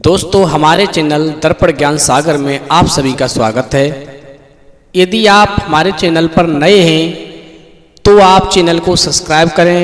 दोस्तों हमारे चैनल दर्पण ज्ञान सागर में आप सभी का स्वागत है। यदि आप हमारे चैनल पर नए हैं तो आप चैनल को सब्सक्राइब करें,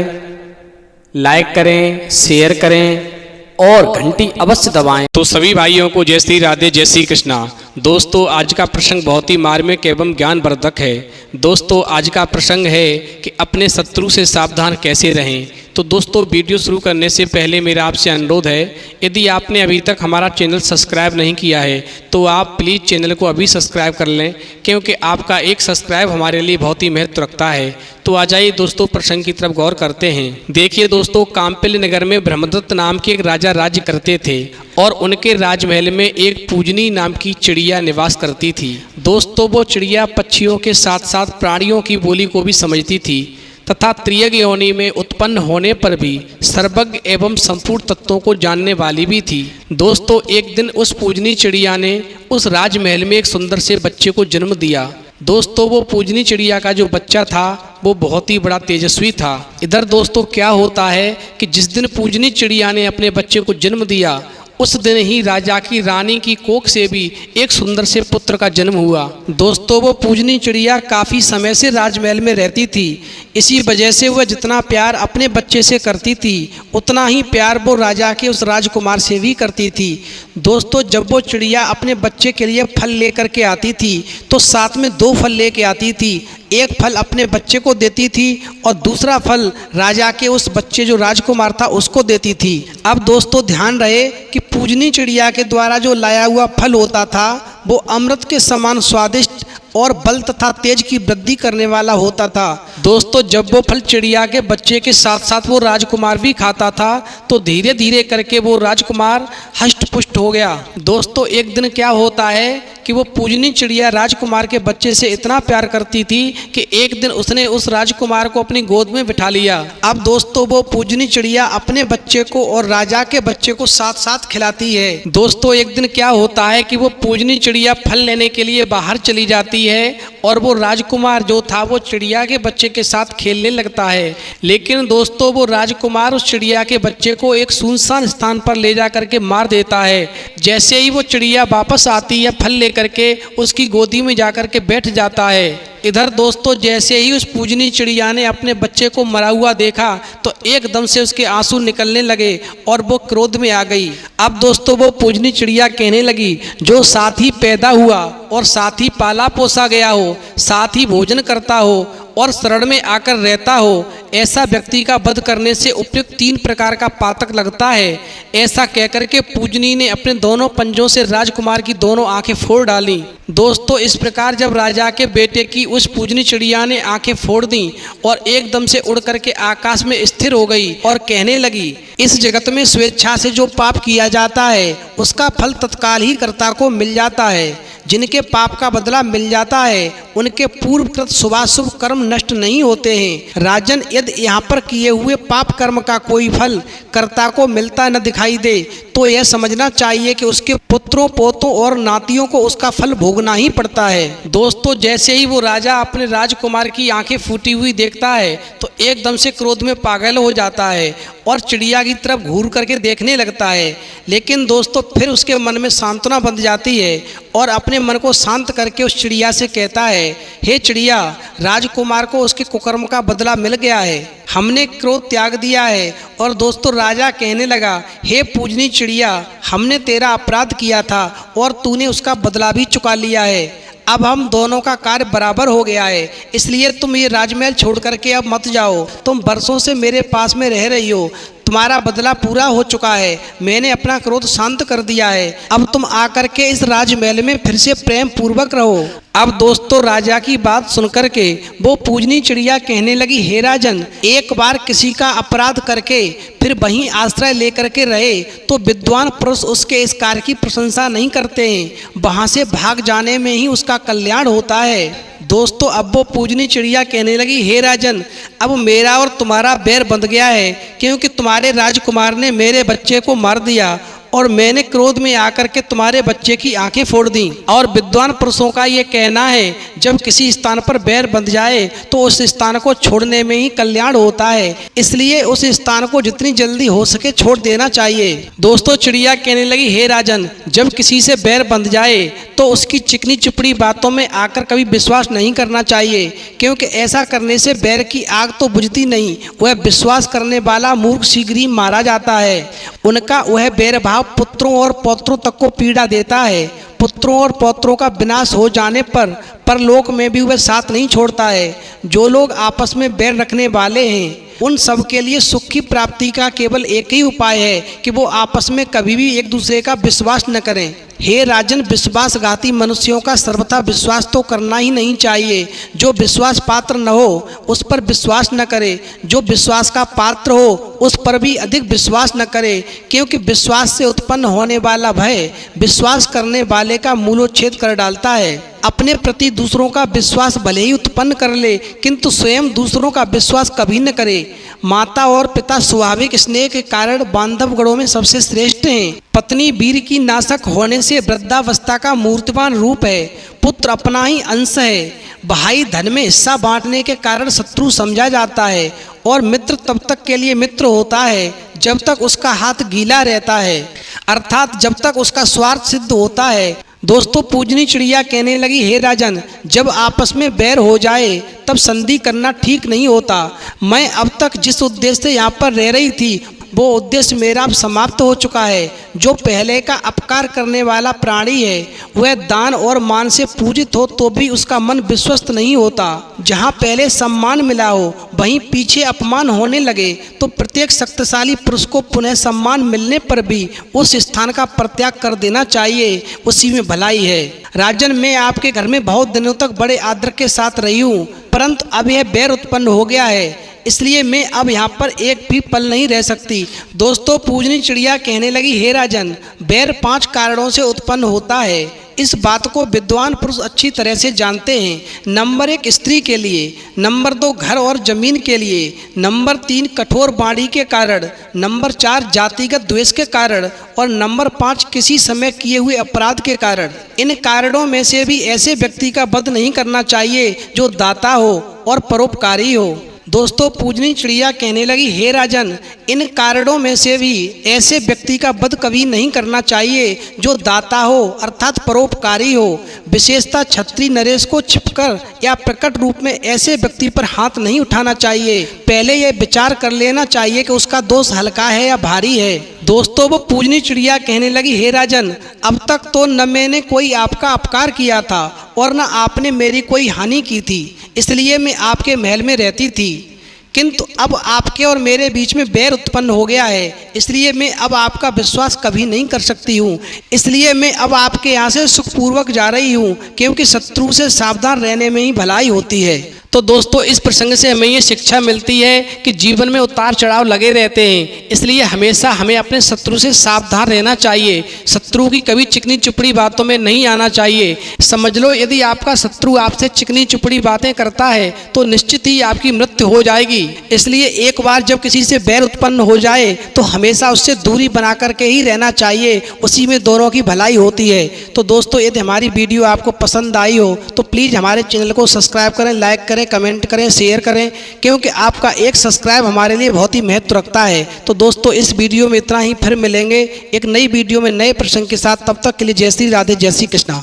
लाइक करें, शेयर करें और घंटी अवश्य दबाएं। तो सभी भाइयों को जय श्री राधे, जय श्री कृष्णा। दोस्तों आज का प्रसंग बहुत ही मार्मिक एवं ज्ञानवर्धक है। दोस्तों आज का प्रसंग है कि अपने शत्रु से सावधान कैसे रहें। तो दोस्तों वीडियो शुरू करने से पहले मेरा आपसे अनुरोध है, यदि आपने अभी तक हमारा चैनल सब्सक्राइब नहीं किया है तो आप प्लीज़ चैनल को अभी सब्सक्राइब कर लें, क्योंकि आपका एक सब्सक्राइब हमारे लिए बहुत ही महत्व रखता है। तो आ जाइए दोस्तों प्रसंग की तरफ गौर करते हैं। देखिए दोस्तों, काम्पिल्य नगर में ब्रह्मदत्त नाम के एक राजा राज्य करते थे और उनके राजमहल में एक पूजनी नाम की चिड़िया निवास करती थी। दोस्तों वो चिड़िया पक्षियों के साथ साथ प्राणियों की बोली को भी समझती थी तथा त्रियग योनि में उत्पन्न होने पर भी सर्वज्ञ एवं संपूर्ण तत्वों को जानने वाली भी थी। दोस्तों एक दिन उस पूजनी चिड़िया ने उस राजमहल में एक सुंदर से बच्चे को जन्म दिया। दोस्तों वो पूजनी चिड़िया का जो बच्चा था वो बहुत ही बड़ा तेजस्वी था। इधर दोस्तों क्या होता है कि जिस दिन पूजनी चिड़िया ने अपने बच्चे को जन्म दिया उस दिन ही राजा की रानी की कोख से भी एक सुंदर से पुत्र का जन्म हुआ। दोस्तों वो पूजनी चिड़िया काफ़ी समय से राजमहल में रहती थी, इसी वजह से वह जितना प्यार अपने बच्चे से करती थी उतना ही प्यार वो राजा के उस राजकुमार से भी करती थी। दोस्तों जब वो चिड़िया अपने बच्चे के लिए फल लेकर के आती थी तो साथ में 2 फल लेके आती थी। एक फल अपने बच्चे को देती थी और दूसरा फल राजा के उस बच्चे जो राजकुमार था उसको देती थी। अब दोस्तों ध्यान रहे कि पूजनी चिड़िया के द्वारा जो लाया हुआ फल होता था वो अमृत के समान स्वादिष्ट और बल तथा तेज की वृद्धि करने वाला होता था। दोस्तों जब वो फल चिड़िया के बच्चे के साथ साथ वो राजकुमार भी खाता था तो धीरे धीरे करके वो राजकुमार हष्ट पुष्ट हो गया। दोस्तों एक दिन क्या होता है कि वो पूजनी चिड़िया राजकुमार के बच्चे से इतना प्यार करती थी कि एक दिन उसने उस राजकुमार को अपनी गोद में बिठा लिया। अब दोस्तों वो पूजनी चिड़िया अपने बच्चे को और राजा के बच्चे को साथ साथ खिलाती है। दोस्तों एक दिन क्या होता है कि वो पूजनी चिड़िया फल लेने के लिए बाहर चली जाती है और वो राजकुमार जो था वो चिड़िया के बच्चे के साथ खेलने लगता है। लेकिन दोस्तों वो राजकुमार उस चिड़िया के बच्चे को एक सुनसान स्थान पर ले जा करके मार देता है। जैसे ही वो चिड़िया वापस आती है फल लेकर के उसकी गोदी में जाकर के बैठ जाता है। इधर दोस्तों जैसे ही उस पूजनी चिड़िया ने अपने बच्चे को मरा हुआ देखा तो एकदम से उसके आंसू निकलने लगे और वो क्रोध में आ गई। अब दोस्तों वो पूजनी चिड़िया कहने लगी, जो साथ ही पैदा हुआ और साथ ही पाला पोसा गया हो, साथ ही भोजन करता हो और शरण में आकर रहता हो, ऐसा व्यक्ति का वध करने से उपयुक्त 3 प्रकार का पातक लगता है। ऐसा कहकर के पूजनी ने अपने दोनों पंजों से राजकुमार की दोनों आंखें फोड़ डाली। दोस्तों इस प्रकार जब राजा के बेटे की उस पूजनी चिड़िया ने आंखें फोड़ दी और एकदम से उड़ करके आकाश में स्थिर हो गई और कहने लगी, इस जगत में स्वेच्छा से जो पाप किया जाता है उसका फल तत्काल ही कर्ता को मिल जाता है। जिनके पाप का बदला मिल जाता है उनके पूर्वकृत शुभाशुभ कर्म नष्ट नहीं होते हैं। राजन यदि यहाँ पर किए हुए पाप कर्म का कोई फल कर्ता को मिलता न दिखाई दे तो यह समझना चाहिए कि उसके पुत्रों पोतों और नातियों को उसका फल भोगना ही पड़ता है। दोस्तों जैसे ही वो राजा अपने राजकुमार की आंखें फूटी हुई देखता है तो एकदम से क्रोध में पागल हो जाता है और चिड़िया की तरफ घूर करके देखने लगता है। लेकिन दोस्तों फिर उसके मन में सांत्वना बंध जाती है और अपने मन को शांत करके उस चिड़िया से कहता है, हे चिड़िया, राजकुमार को उसके कुकर्म का बदला मिल गया है, हमने क्रोध त्याग दिया है। और दोस्तों राजा कहने लगा, हे पूजनी चिड़िया, हमने तेरा अपराध किया था और तूने उसका बदला भी चुका लिया है। अब हम दोनों का कार्य बराबर हो गया है, इसलिए तुम ये राजमहल छोड़ करके अब मत जाओ। तुम बरसों से मेरे पास में रह रही हो, तुम्हारा बदला पूरा हो चुका है, मैंने अपना क्रोध शांत कर दिया है। अब तुम आकर के इस राजमहल में फिर से प्रेम पूर्वक रहो। अब दोस्तों राजा की बात सुनकर के वो पूजनी चिड़िया कहने लगी, हे राजन, एक बार किसी का अपराध करके फिर वहीं आश्रय लेकर के रहे तो विद्वान पुरुष उसके इस कार्य की प्रशंसा नहीं करते हैं, वहाँ से भाग जाने में ही उसका कल्याण होता है। दोस्तों अब वो पूजनी चिड़िया कहने लगी, हे राजन, अब मेरा और तुम्हारा बैर बंध गया है, क्योंकि तुम्हारे राजकुमार ने मेरे बच्चे को मार दिया और मैंने क्रोध में आकर के तुम्हारे बच्चे की आंखें फोड़ दी। और विद्वान पुरुषों का ये कहना है, जब किसी स्थान पर बैर बंध जाए तो उस स्थान को छोड़ने में ही कल्याण होता है, इसलिए उस स्थान को जितनी जल्दी हो सके छोड़ देना चाहिए। दोस्तों, चिड़िया कहने लगी, हे राजन, जब किसी से बैर बंध जाए तो उसकी चिकनी चुपड़ी बातों में आकर कभी विश्वास नहीं करना चाहिए, क्योंकि ऐसा करने से बैर की आग तो बुझती नहीं, वह विश्वास करने वाला मूर्ख शीघ्र ही मारा जाता है। उनका वह बैर भाव पुत्रों और पौत्रों तक को पीड़ा देता है। पुत्रों और पौत्रों का विनाश हो जाने पर परलोक में भी वह साथ नहीं छोड़ता है। जो लोग आपस में बैर रखने वाले हैं उन सब के लिए सुख की प्राप्ति का केवल एक ही उपाय है कि वो आपस में कभी भी एक दूसरे का विश्वास न करें। हे राजन, विश्वासघाती मनुष्यों का सर्वथा विश्वास तो करना ही नहीं चाहिए। जो विश्वास पात्र न हो उस पर विश्वास न करे, जो विश्वास का पात्र हो उस पर भी अधिक विश्वास न करे, क्योंकि विश्वास से उत्पन्न होने वाला भय विश्वास करने वाले का मूलोच्छेद कर डालता है। अपने प्रति दूसरों का विश्वास भले ही उत्पन्न कर ले, किंतु स्वयं दूसरों का विश्वास कभी न करे। माता और पिता स्वाभाविक स्नेह के कारण बांधव गणों में सबसे श्रेष्ठ हैं। पत्नी वीर की नाशक होने से वृद्धावस्था का मूर्तिमान रूप है। पुत्र अपना ही अंश है। भाई धन में हिस्सा बांटने के कारण शत्रु समझा जाता है, और मित्र तब तक के लिए मित्र होता है जब तक उसका हाथ गीला रहता है, अर्थात जब तक उसका स्वार्थ सिद्ध होता है। दोस्तों, पूजनी चिड़िया कहने लगी, हे राजन, जब आपस में बैर हो जाए तब संधि करना ठीक नहीं होता। मैं अब तक जिस उद्देश्य से यहाँ पर रह रही थी वो उद्देश्य मेरा अब समाप्त हो चुका है। जो पहले का अपकार करने वाला प्राणी है वह दान और मान से पूजित हो तो भी उसका मन विश्वस्त नहीं होता। जहाँ पहले सम्मान मिला हो वहीं पीछे अपमान होने लगे तो प्रत्येक शक्तिशाली पुरुष को पुनः सम्मान मिलने पर भी उस स्थान का परित्याग कर देना चाहिए, उसी में भलाई है। राजन, मैं आपके घर में बहुत दिनों तक बड़े आदर के साथ रही हूँ, परंतु अब यह बैर उत्पन्न हो गया है, इसलिए मैं अब यहाँ पर एक भी पल नहीं रह सकती। दोस्तों, पूजनी चिड़िया कहने लगी, हे राजन, बैर 5 कारणों से उत्पन्न होता है। इस बात को विद्वान पुरुष अच्छी तरह से जानते हैं। नंबर 1 स्त्री के लिए, नंबर 2 घर और जमीन के लिए, नंबर 3 कठोर वाणी के कारण, नंबर 4 जातिगत द्वेष के कारण, और नंबर 5 किसी समय किए हुए अपराध के कारण। इन कारणों में से भी ऐसे व्यक्ति का वध नहीं करना चाहिए जो दाता हो और परोपकारी हो। दोस्तों, पूजनी चिड़िया कहने लगी, हे राजन, इन कारणों में से भी ऐसे व्यक्ति का वध कभी नहीं करना चाहिए जो दाता हो अर्थात परोपकारी हो। विशेषतः क्षत्रिय नरेश को छिपकर या प्रकट रूप में ऐसे व्यक्ति पर हाथ नहीं उठाना चाहिए। पहले यह विचार कर लेना चाहिए कि उसका दोष हल्का है या भारी है। दोस्तों, वो पूजनी चिड़िया कहने लगी, हे राजन, अब तक तो न मैंने कोई आपका अपकार किया था और न आपने मेरी कोई हानि की थी, इसलिए मैं आपके महल में रहती थी, किंतु अब आपके और मेरे बीच में बैर उत्पन्न हो गया है, इसलिए मैं अब आपका विश्वास कभी नहीं कर सकती हूँ। इसलिए मैं अब आपके यहाँ से सुखपूर्वक जा रही हूँ, क्योंकि शत्रु से सावधान रहने में ही भलाई होती है। तो दोस्तों, इस प्रसंग से हमें ये शिक्षा मिलती है कि जीवन में उतार चढ़ाव लगे रहते हैं, इसलिए हमेशा हमें अपने शत्रु से सावधान रहना चाहिए। शत्रु की कभी चिकनी चुपड़ी बातों में नहीं आना चाहिए। समझ लो, यदि आपका शत्रु आपसे चिकनी चुपड़ी बातें करता है तो निश्चित ही आपकी मृत्यु हो जाएगी। इसलिए एक बार जब किसी से बैर उत्पन्न हो जाए तो हमेशा उससे दूरी बना करके ही रहना चाहिए, उसी में दोनों की भलाई होती है। तो दोस्तों, यदि हमारी वीडियो आपको पसंद आई हो तो प्लीज़ हमारे चैनल को सब्सक्राइब करें, लाइक करें, कमेंट करें, शेयर करें, क्योंकि आपका एक सब्सक्राइब हमारे लिए बहुत ही महत्व रखता है। तो दोस्तों, इस वीडियो में इतना ही, फिर मिलेंगे एक नई वीडियो में नए प्रसंग के साथ। तब तक के लिए जय श्री राधे, जय श्री कृष्णा।